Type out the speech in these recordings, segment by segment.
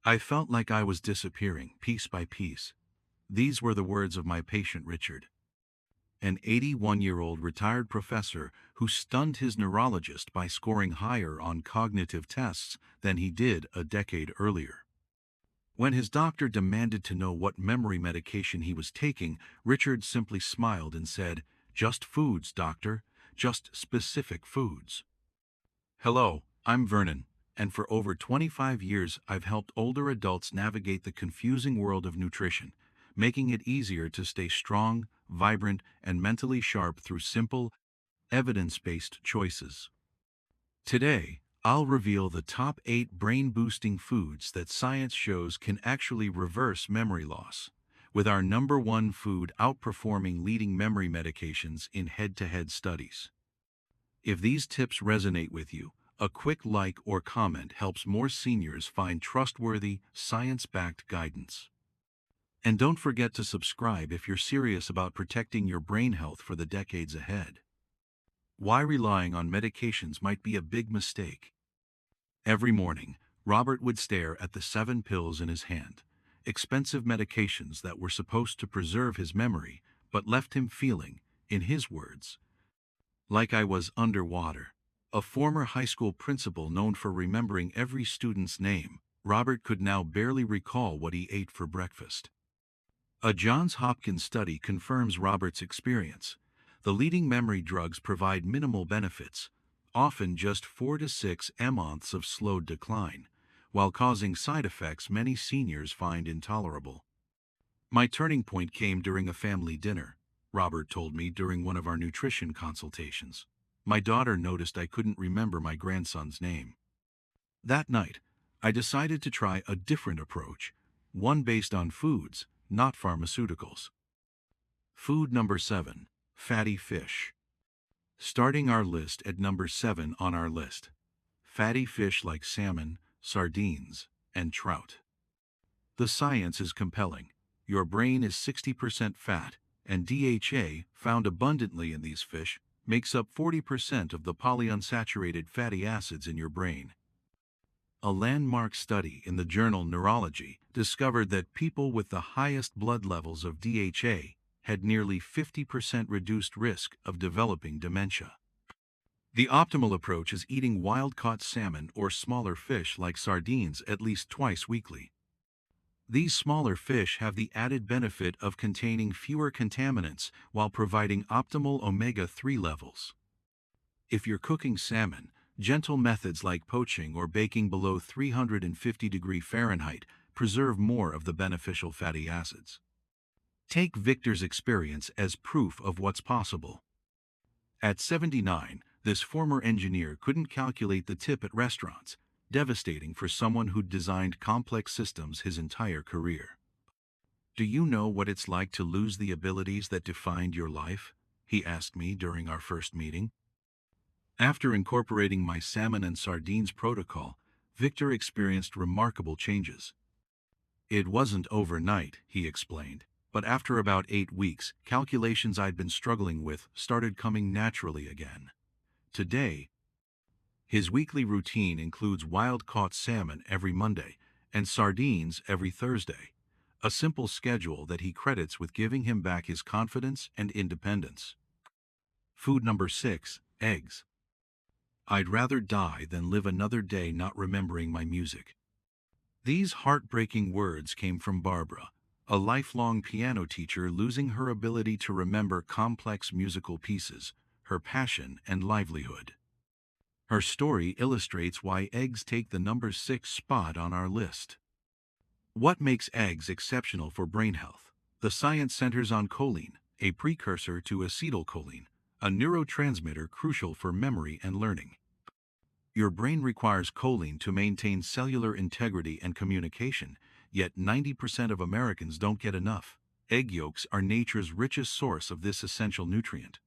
I felt like I was disappearing, piece by piece. These were the words of my patient Richard, an 81-year-old retired professor who stunned his neurologist by scoring higher on cognitive tests than he did a decade earlier. When his doctor demanded to know what memory medication he was taking, Richard simply smiled and said, "Just foods, doctor, just specific foods." Hello, I'm Vernon, and for over 25 years I've helped older adults navigate the confusing world of nutrition, making it easier to stay strong, vibrant, and mentally sharp through simple, evidence-based choices. Today, I'll reveal the top 8 brain-boosting foods that science shows can actually reverse memory loss, with our number 1 food outperforming leading memory medications in head-to-head studies. If these tips resonate with you, a quick like or comment helps more seniors find trustworthy, science-backed guidance. And don't forget to subscribe if you're serious about protecting your brain health for the decades ahead. Why relying on medications might be a big mistake. Every morning, Robert would stare at the 7 pills in his hand, expensive medications that were supposed to preserve his memory, but left him feeling, in his words, like I was underwater. A former high school principal known for remembering every student's name, Robert could now barely recall what he ate for breakfast. A Johns Hopkins study confirms Robert's experience. The leading memory drugs provide minimal benefits, often just 4 to 6 months of slowed decline, while causing side effects many seniors find intolerable. My turning point came during a family dinner, Robert told me during one of our nutrition consultations. My daughter noticed I couldn't remember my grandson's name. That night, I decided to try a different approach, one based on foods, not pharmaceuticals. Food number 7, fatty fish. Starting our list at number 7 on our list, fatty fish like salmon, sardines, and trout. The science is compelling. Your brain is 60% fat, and DHA, found abundantly in these fish, makes up 40% of the polyunsaturated fatty acids in your brain. A landmark study in the journal Neurology discovered that people with the highest blood levels of DHA had nearly 50% reduced risk of developing dementia. The optimal approach is eating wild-caught salmon or smaller fish like sardines at least twice weekly. These smaller fish have the added benefit of containing fewer contaminants while providing optimal omega-3 levels. If you're cooking salmon, gentle methods like poaching or baking below 350 Fahrenheit preserve more of the beneficial fatty acids. Take Victor's experience as proof of what's possible. At 79, this former engineer couldn't calculate the tip at restaurants, devastating for someone who'd designed complex systems his entire career. "Do you know what it's like to lose the abilities that defined your life?" he asked me during our first meeting. After incorporating my salmon and sardines protocol, Victor experienced remarkable changes. It wasn't overnight, he explained, but after about 8 weeks, calculations I'd been struggling with started coming naturally again. Today, his weekly routine includes wild-caught salmon every Monday and sardines every Thursday, a simple schedule that he credits with giving him back his confidence and independence. Food number 6, eggs. I'd rather die than live another day not remembering my music. These heartbreaking words came from Barbara, a lifelong piano teacher losing her ability to remember complex musical pieces, her passion and livelihood. Her story illustrates why eggs take the number 6 spot on our list. What makes eggs exceptional for brain health? The science centers on choline, a precursor to acetylcholine, a neurotransmitter crucial for memory and learning. Your brain requires choline to maintain cellular integrity and communication, yet 90% of Americans don't get enough. Egg yolks are nature's richest source of this essential nutrient.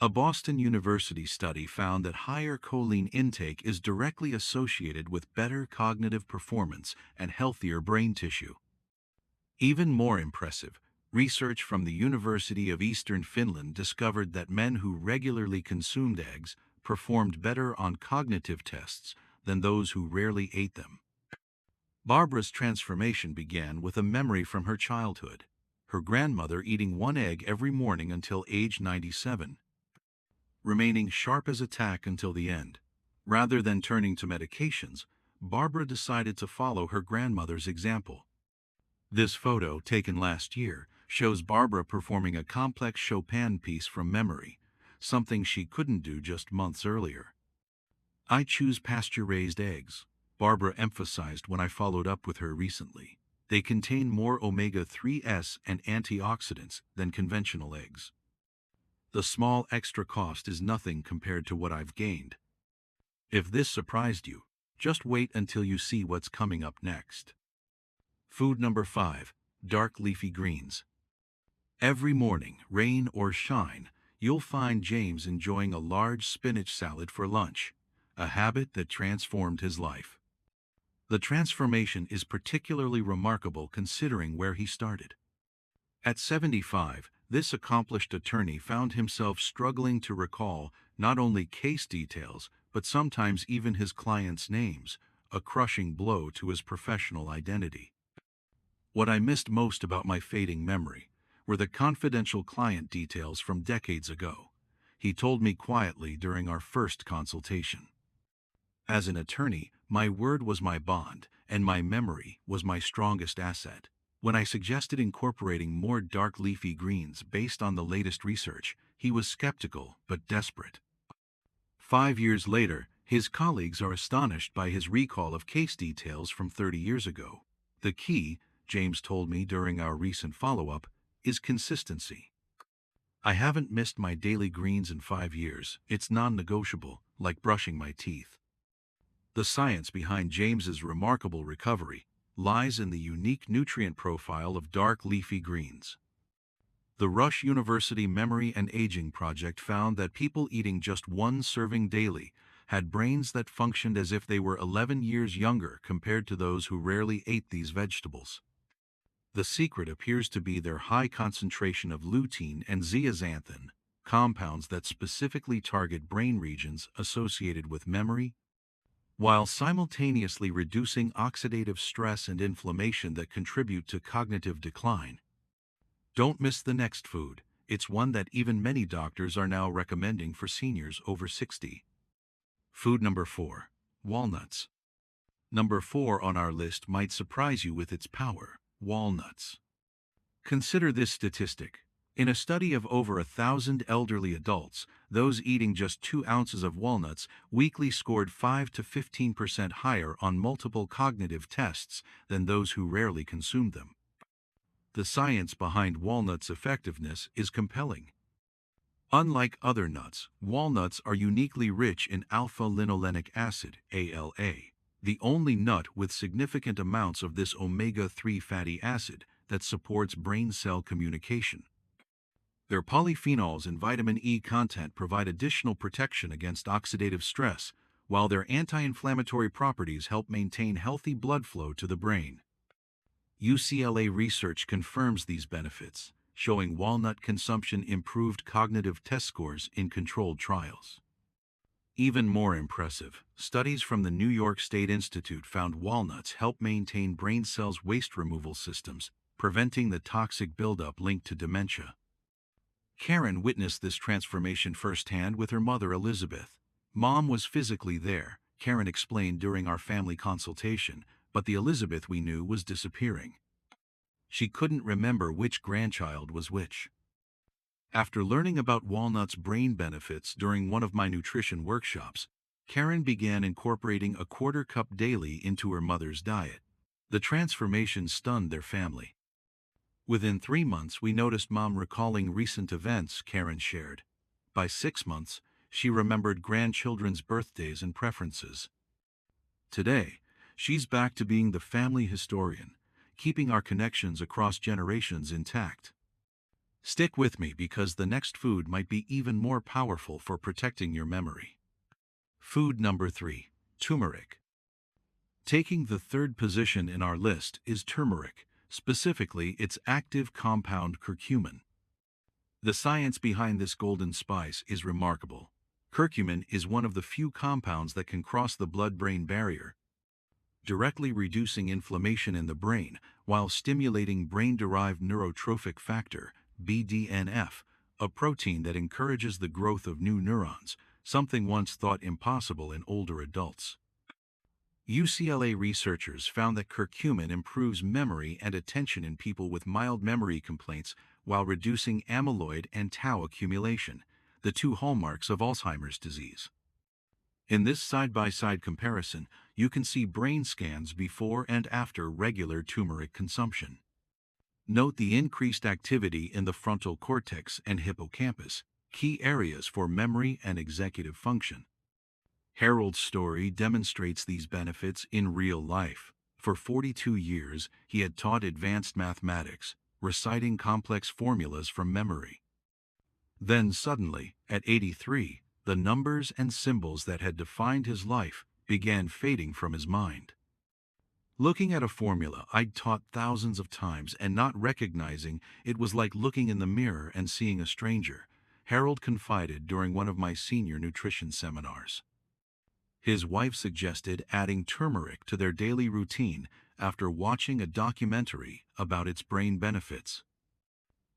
A Boston University study found that higher choline intake is directly associated with better cognitive performance and healthier brain tissue. Even more impressive, research from the University of Eastern Finland discovered that men who regularly consumed eggs performed better on cognitive tests than those who rarely ate them. Barbara's transformation began with a memory from her childhood, her grandmother eating one egg every morning until age 97, remaining sharp as a tack until the end. Rather than turning to medications, Barbara decided to follow her grandmother's example. This photo, taken last year, shows Barbara performing a complex Chopin piece from memory, something she couldn't do just months earlier. "I choose pasture-raised eggs," Barbara emphasized when I followed up with her recently. "They contain more omega-3s and antioxidants than conventional eggs. The small extra cost is nothing compared to what I've gained." If this surprised you, just wait until you see what's coming up next. Food number 5. Dark leafy greens. Every morning, rain or shine, you'll find James enjoying a large spinach salad for lunch, a habit that transformed his life. The transformation is particularly remarkable considering where he started. At 75, this accomplished attorney found himself struggling to recall not only case details, but sometimes even his clients' names, a crushing blow to his professional identity. What I missed most about my fading memory were the confidential client details from decades ago, he told me quietly during our first consultation. As an attorney, my word was my bond, and my memory was my strongest asset. When I suggested incorporating more dark leafy greens based on the latest research, he was skeptical but desperate. 5 years later, his colleagues are astonished by his recall of case details from 30 years ago. The key, James told me during our recent follow-up, is consistency. "I haven't missed my daily greens in 5 years. It's non-negotiable, like brushing my teeth." The science behind James's remarkable recovery lies in the unique nutrient profile of dark leafy greens. The Rush University Memory and Aging Project found that people eating just one serving daily had brains that functioned as if they were 11 years younger compared to those who rarely ate these vegetables. The secret appears to be their high concentration of lutein and zeaxanthin, compounds that specifically target brain regions associated with memory, while simultaneously reducing oxidative stress and inflammation that contribute to cognitive decline. Don't miss the next food. It's one that even many doctors are now recommending for seniors over 60. Food number 4. Walnuts. Number 4 on our list might surprise you with its power: walnuts. Consider this statistic. In a study of over 1,000 elderly adults, those eating just 2 ounces of walnuts weekly scored 5 to 15% higher on multiple cognitive tests than those who rarely consumed them. The science behind walnuts' effectiveness is compelling. Unlike other nuts, walnuts are uniquely rich in alpha-linolenic acid, ALA, the only nut with significant amounts of this omega-3 fatty acid that supports brain cell communication. Their polyphenols and vitamin E content provide additional protection against oxidative stress, while their anti-inflammatory properties help maintain healthy blood flow to the brain. UCLA research confirms these benefits, showing walnut consumption improved cognitive test scores in controlled trials. Even more impressive, studies from the New York State Institute found walnuts help maintain brain cells' waste removal systems, preventing the toxic buildup linked to dementia. Karen witnessed this transformation firsthand with her mother Elizabeth. "Mom was physically there," Karen explained during our family consultation, "but the Elizabeth we knew was disappearing. She couldn't remember which grandchild was which." After learning about walnuts' brain benefits during one of my nutrition workshops, Karen began incorporating a quarter cup daily into her mother's diet. The transformation stunned their family. "Within 3 months, we noticed Mom recalling recent events," Karen shared. "By 6 months, she remembered grandchildren's birthdays and preferences. Today, she's back to being the family historian, keeping our connections across generations intact." Stick with me because the next food might be even more powerful for protecting your memory. Food number 3. Turmeric. Taking the third position in our list is turmeric, specifically its active compound curcumin. The science behind this golden spice is remarkable. Curcumin is one of the few compounds that can cross the blood-brain barrier, directly reducing inflammation in the brain while stimulating brain-derived neurotrophic factor, BDNF, a protein that encourages the growth of new neurons, something once thought impossible in older adults. UCLA researchers found that curcumin improves memory and attention in people with mild memory complaints while reducing amyloid and tau accumulation, the two hallmarks of Alzheimer's disease. In this side-by-side comparison, you can see brain scans before and after regular turmeric consumption. Note the increased activity in the frontal cortex and hippocampus, key areas for memory and executive function. Harold's story demonstrates these benefits in real life. For 42 years, he had taught advanced mathematics, reciting complex formulas from memory. Then suddenly, at 83, the numbers and symbols that had defined his life began fading from his mind. Looking at a formula I'd taught thousands of times and not recognizing it was like looking in the mirror and seeing a stranger, Harold confided during one of my senior nutrition seminars. His wife suggested adding turmeric to their daily routine after watching a documentary about its brain benefits.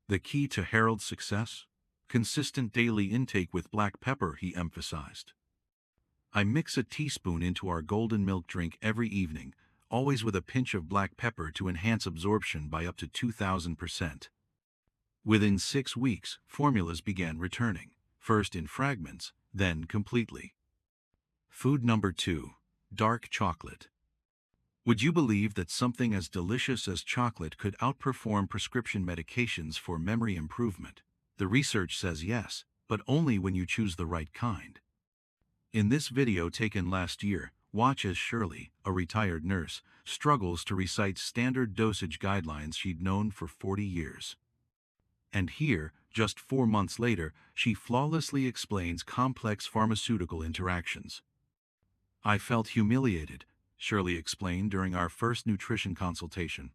The key to Harold's success? Consistent daily intake with black pepper, he emphasized. I mix a teaspoon into our golden milk drink every evening, always with a pinch of black pepper to enhance absorption by up to 2,000%. Within 6 weeks, formulas began returning, first in fragments, then completely. Food number 2. Dark chocolate. Would you believe that something as delicious as chocolate could outperform prescription medications for memory improvement? The research says yes, but only when you choose the right kind. In this video taken last year, watch as Shirley, a retired nurse, struggles to recite standard dosage guidelines she'd known for 40 years. And here, just 4 months later, she flawlessly explains complex pharmaceutical interactions. I felt humiliated, Shirley explained during our first nutrition consultation.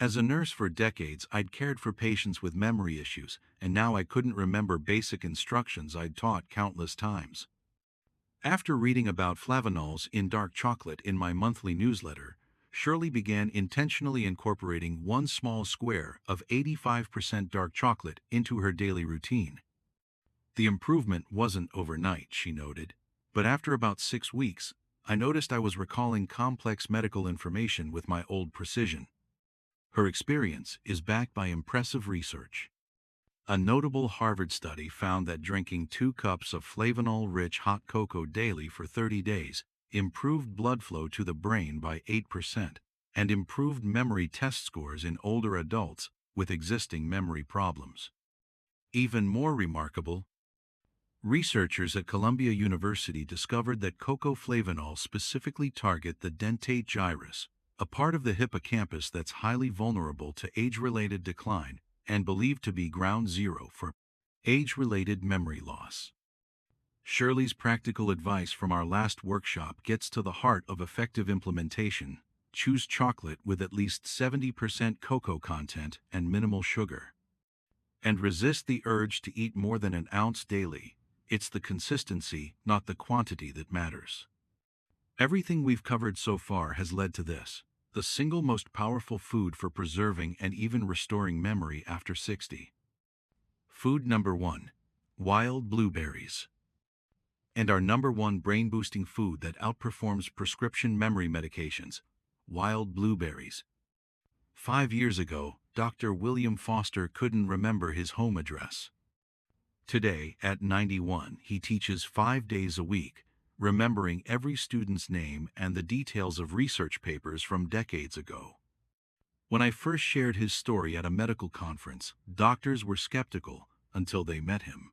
As a nurse for decades, I'd cared for patients with memory issues, and now I couldn't remember basic instructions I'd taught countless times. After reading about flavanols in dark chocolate in my monthly newsletter, Shirley began intentionally incorporating one small square of 85% dark chocolate into her daily routine. The improvement wasn't overnight, she noted, but after about 6 weeks, I noticed I was recalling complex medical information with my old precision. Her experience is backed by impressive research. A notable Harvard study found that drinking 2 cups of flavanol-rich hot cocoa daily for 30 days improved blood flow to the brain by 8% and improved memory test scores in older adults with existing memory problems. Even more remarkable, researchers at Columbia University discovered that cocoa flavanols specifically target the dentate gyrus, a part of the hippocampus that's highly vulnerable to age-related decline and believed to be ground zero for age-related memory loss. Shirley's practical advice from our last workshop gets to the heart of effective implementation. Choose chocolate with at least 70% cocoa content and minimal sugar. And resist the urge to eat more than an ounce daily. It's the consistency, not the quantity, that matters. Everything we've covered so far has led to this: the single most powerful food for preserving and even restoring memory after 60. Food number 1. Wild blueberries. And our number 1 brain-boosting food that outperforms prescription memory medications: wild blueberries. 5 years ago, Dr. William Foster couldn't remember his home address. Today, at 91, he teaches 5 days a week, remembering every student's name and the details of research papers from decades ago. When I first shared his story at a medical conference, doctors were skeptical until they met him.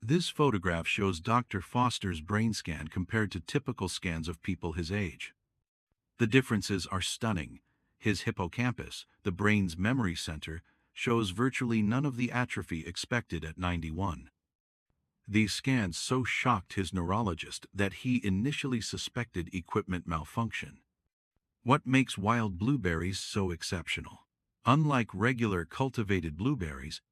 This photograph shows Dr. Foster's brain scan compared to typical scans of people his age. The differences are stunning. His hippocampus, the brain's memory center, shows virtually none of the atrophy expected at 91. These scans so shocked his neurologist that he initially suspected equipment malfunction. What makes wild blueberries so exceptional? Unlike regular cultivated blueberries,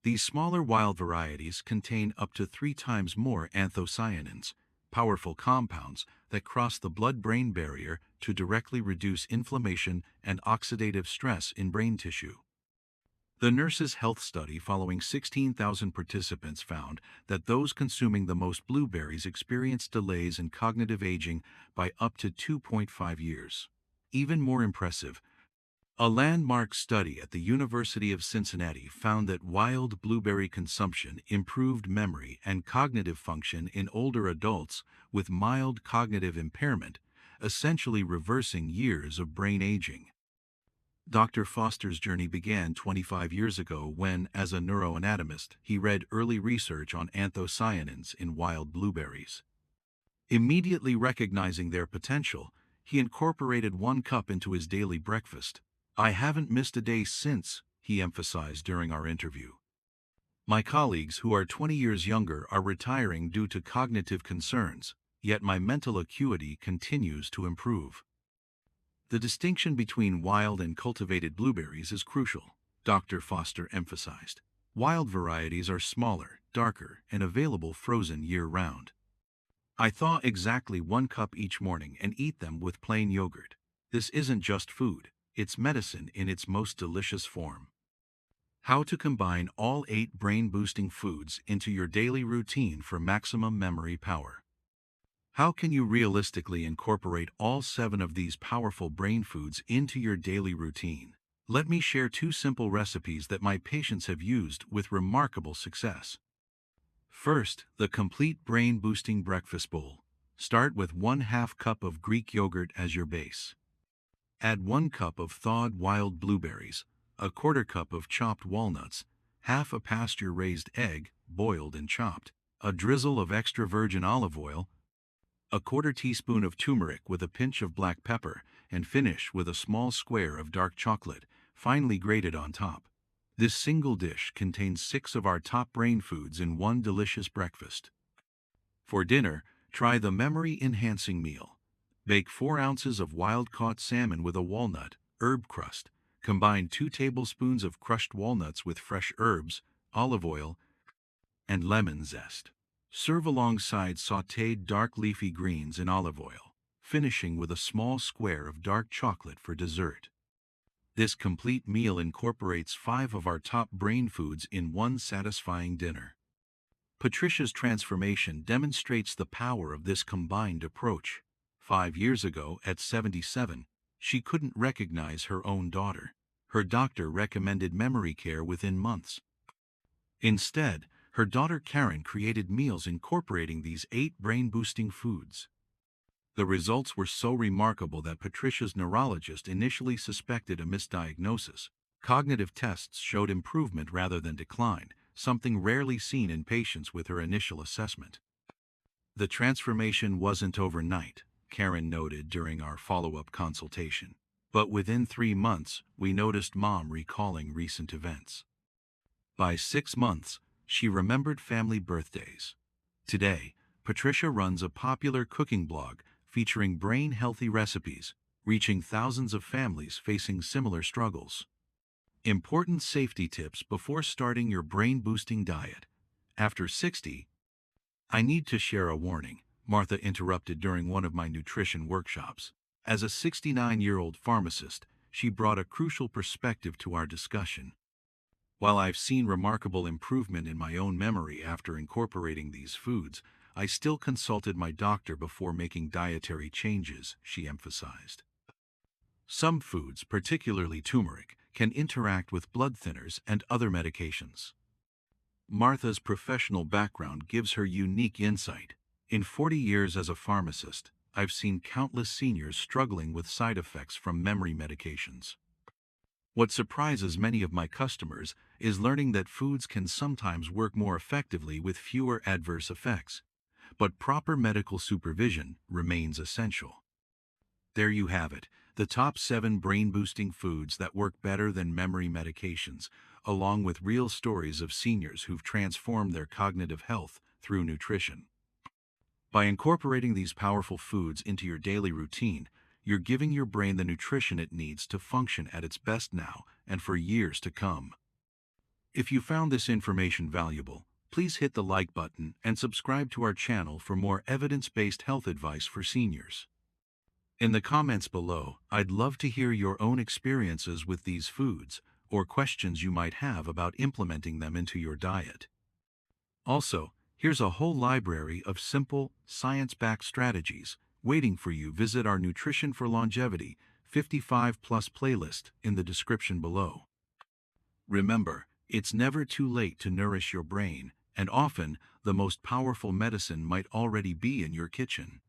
these smaller wild varieties contain up to 3 times more anthocyanins, powerful compounds that cross the blood-brain barrier to directly reduce inflammation and oxidative stress in brain tissue. The Nurses' Health Study following 16,000 participants found that those consuming the most blueberries experienced delays in cognitive aging by up to 2.5 years. Even more impressive, a landmark study at the University of Cincinnati found that wild blueberry consumption improved memory and cognitive function in older adults with mild cognitive impairment, essentially reversing years of brain aging. Dr. Foster's journey began 25 years ago when, as a neuroanatomist, he read early research on anthocyanins in wild blueberries. Immediately recognizing their potential, he incorporated 1 cup into his daily breakfast. "I haven't missed a day since," he emphasized during our interview. "My colleagues who are 20 years younger are retiring due to cognitive concerns, yet my mental acuity continues to improve." The distinction between wild and cultivated blueberries is crucial, Dr. Foster emphasized. Wild varieties are smaller, darker, and available frozen year-round. "I thaw exactly 1 cup each morning and eat them with plain yogurt. This isn't just food, it's medicine in its most delicious form." How to combine all 8 brain-boosting foods into your daily routine for maximum memory power. How can you realistically incorporate all 7 of these powerful brain foods into your daily routine? Let me share 2 simple recipes that my patients have used with remarkable success. First, the complete brain-boosting breakfast bowl. Start with 1/2 cup of Greek yogurt as your base. Add 1 cup of thawed wild blueberries, a 1/4 cup of chopped walnuts, half a pasture-raised egg, boiled and chopped, a drizzle of extra virgin olive oil, a 1/4 teaspoon of turmeric with a pinch of black pepper, and finish with a small square of dark chocolate, finely grated on top. This single dish contains 6 of our top brain foods in one delicious breakfast. For dinner, try the memory-enhancing meal. Bake 4 ounces of wild-caught salmon with a walnut, herb crust. Combine 2 tablespoons of crushed walnuts with fresh herbs, olive oil, and lemon zest. Serve alongside sautéed dark leafy greens in olive oil, finishing with a small square of dark chocolate for dessert. This complete meal incorporates 5 of our top brain foods in one satisfying dinner. Patricia's transformation demonstrates the power of this combined approach. 5 years ago, at 77, she couldn't recognize her own daughter. Her doctor recommended memory care within months. Instead, her daughter Karen created meals incorporating these 8 brain-boosting foods. The results were so remarkable that Patricia's neurologist initially suspected a misdiagnosis. Cognitive tests showed improvement rather than decline, something rarely seen in patients with her initial assessment. "The transformation wasn't overnight," Karen noted during our follow-up consultation. "But within 3 months, we noticed Mom recalling recent events. By 6 months, she remembered family birthdays. Today, Patricia runs a popular cooking blog featuring brain-healthy recipes, reaching thousands of families facing similar struggles." Important safety tips before starting your brain-boosting diet. After 60, I need to share a warning, Martha interrupted during one of my nutrition workshops. As a 69-year-old pharmacist, she brought a crucial perspective to our discussion. "While I've seen remarkable improvement in my own memory after incorporating these foods, I still consulted my doctor before making dietary changes," she emphasized. Some foods, particularly turmeric, can interact with blood thinners and other medications. Martha's professional background gives her unique insight. "In 40 years as a pharmacist, I've seen countless seniors struggling with side effects from memory medications. What surprises many of my customers is learning that foods can sometimes work more effectively with fewer adverse effects, but proper medical supervision remains essential." There you have it, the top 7 brain-boosting foods that work better than memory medications, along with real stories of seniors who've transformed their cognitive health through nutrition. By incorporating these powerful foods into your daily routine, you're giving your brain the nutrition it needs to function at its best now and for years to come. If you found this information valuable, Please hit the like button and subscribe to our channel for more evidence-based health advice for seniors. In the comments below, I'd love to hear your own experiences with these foods or questions you might have about implementing them into your diet. Also, here's a whole library of simple, science-backed strategies waiting for you. Visit our Nutrition for Longevity 55 Plus playlist in the description below. Remember, it's never too late to nourish your brain, and often, the most powerful medicine might already be in your kitchen.